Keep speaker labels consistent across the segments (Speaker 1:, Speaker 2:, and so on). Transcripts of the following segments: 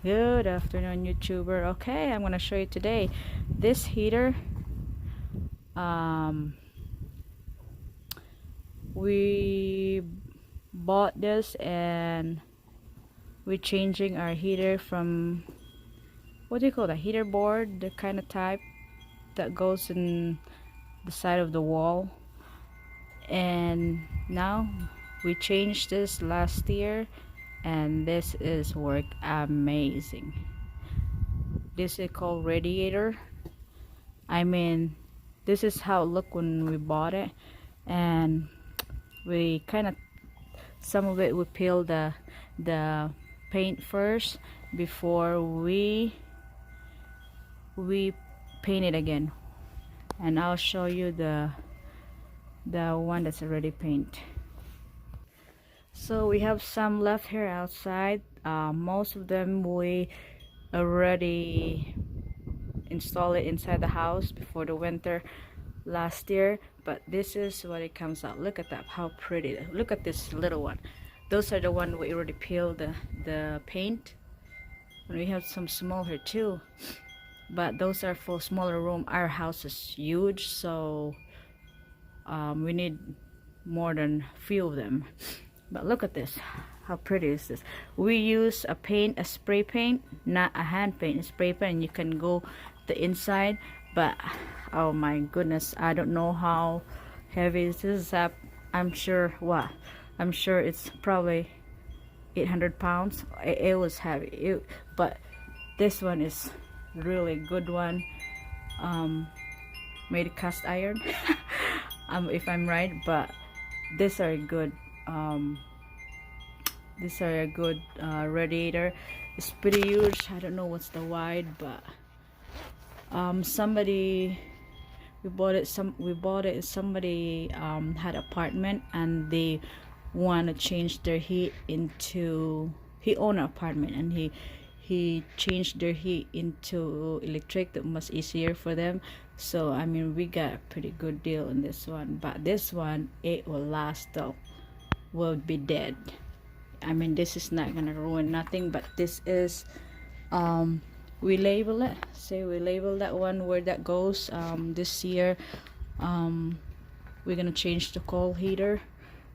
Speaker 1: Good afternoon, YouTuber. Okay, I'm gonna show you today this heater. Um, we bought this and we're changing our heater from, what do you call that, heater board, the kind of type that goes in the side of the wall. And now we changed this last year, and this is work amazing. This is called Radiator. I mean, this is how it looked when we bought it, and we kind of, some of it we peel the paint first before we paint it again. And I'll show you the one that's already paint. So we have some left here outside. Most of them we already install it inside the house before the winter last year, but this is what it comes out. Look at that, how pretty. Look at this little one. Those are the one we already peeled the paint. And we have some small here too, but those are for smaller room. Our house is huge, so we need more than few of them. But look at this, how pretty is this. We use a spray paint, not a hand paint, a spray paint. You can go the inside, but oh my goodness, I don't know how heavy this is. I'm sure it's probably 800 pounds. It was heavy, but this one is really good one. Made cast iron. If I'm right, but these are good. These are a good radiator. It's pretty huge. I don't know what's the wide, but somebody, we bought it. Somebody had apartment, and they want to change their heat into. He owned an apartment, and he changed their heat into electric. That was easier for them. So I mean, we got a pretty good deal on this one. But this one, it will last though. Will be dead. I mean, this is not gonna ruin nothing, but this is we label it. Say we label that one where that goes. This year we're gonna change the coal heater,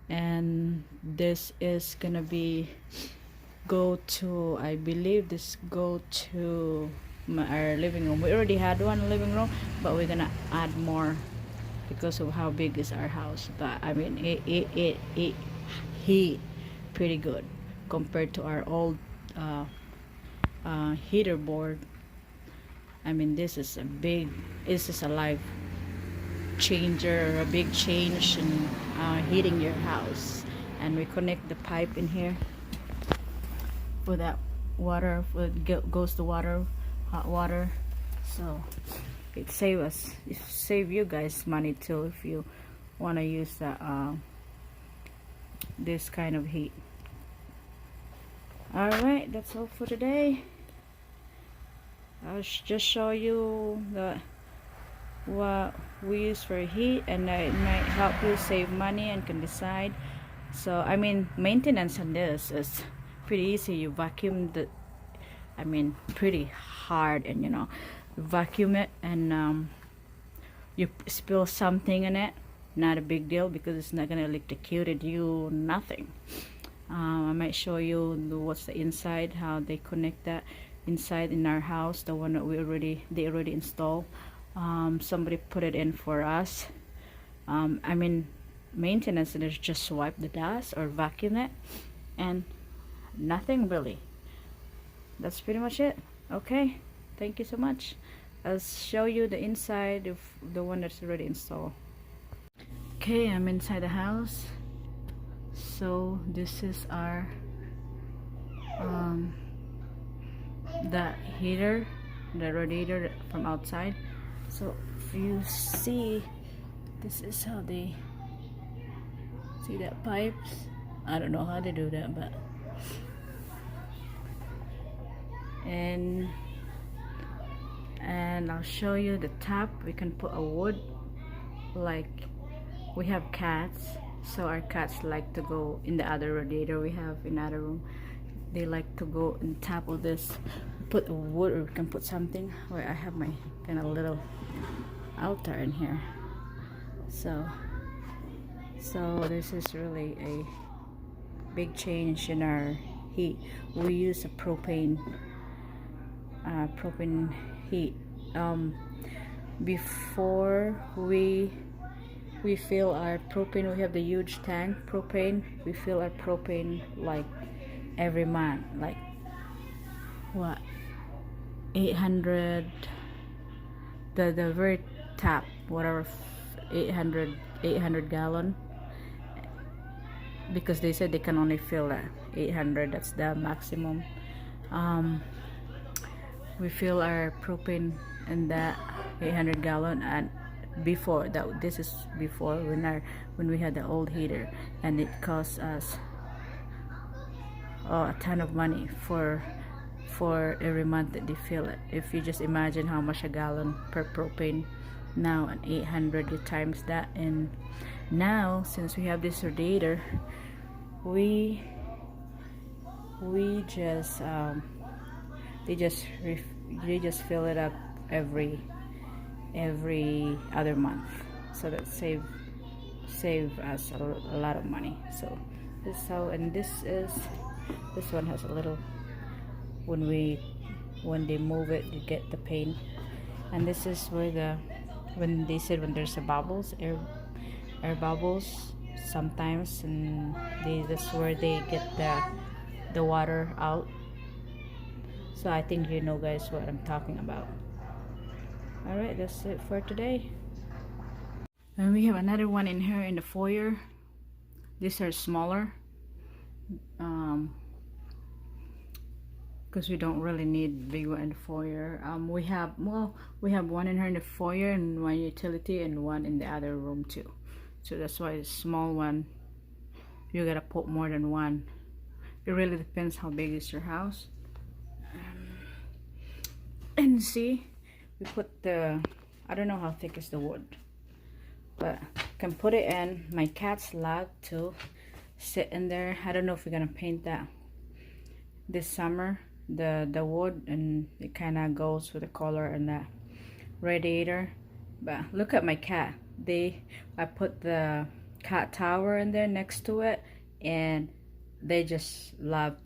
Speaker 1: and this is gonna be I believe this go to our living room. We already had one in the living room, but we're gonna add more because of how big is our house. But I mean, it heat pretty good compared to our old heater board. I mean, this is a life changer, a big change in heating your house. And we connect the pipe in here for that water, goes the water, hot water. So it save you guys money too if you want to use that this kind of heat. Alright, that's all for today. I'll just show you what we use for heat, and it might help you save money and can decide. So I mean, maintenance on this is pretty easy. You vacuum pretty hard, and vacuum it, and you spill something in it, not a big deal, because it's not gonna electrocute you, nothing. I might show you what's the inside, how they connect that inside in our house, the one that they already installed. Somebody put it in for us. I mean, maintenance is just wipe the dust or vacuum it, and nothing really. That's pretty much it. Okay, thank you so much. I'll show you the inside of the one that's already installed. Okay, I'm inside the house. So this is our that heater, the radiator from outside. So if you see, this is how they see that pipes. I don't know how to do that, but and I'll show you the top. We can put a wood, like we have cats, so our cats like to go in the other radiator we have in other room. they like to go on top of this, put wood, or we can put something. Where I have my kind of little altar in here. So this is really a big change in our heat. We use a propane heat. Before we fill our propane, we have the huge tank propane. We fill our propane like every month, like what, 800, the very top, whatever, 800 gallon, because they said they can only fill 800. That's the maximum. We fill our propane in that 800 gallon. And before that, this is before, when we had the old heater, and it cost us a ton of money for every month that they fill it. If you just imagine how much a gallon per propane now, and 800, you times that. And now, since we have this radiator, we just they just fill it up every other month, so that save us a lot of money. So this is how. And this one has a little, when they move it, you get the paint. And this is where when they said, when there's a bubbles, air bubbles sometimes, and that's where they get the water out. So I think you know, guys, what I'm talking about. All right, that's it for today. And we have another one in here in the foyer. These are smaller, because we don't really need big one in the foyer. We have one in here in the foyer, and one utility, and one in the other room too. So that's why the small one, you gotta put more than one. It really depends how big is your house. And see, we put I don't know how thick is the wood, but can put it in. My cats love to sit in there. I don't know if we're gonna paint that this summer, the wood, and it kind of goes with the color and that radiator. But look at my cat. I put the cat tower in there next to it, and they just love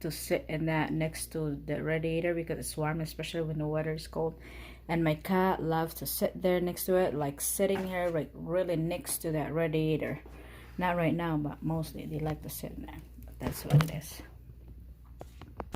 Speaker 1: to sit in that next to the radiator, because it's warm, especially when the weather is cold. And my cat loves to sit there next to it, like sitting here, like really next to that radiator. Not right now, but mostly they like to sit in there. But that's what it is.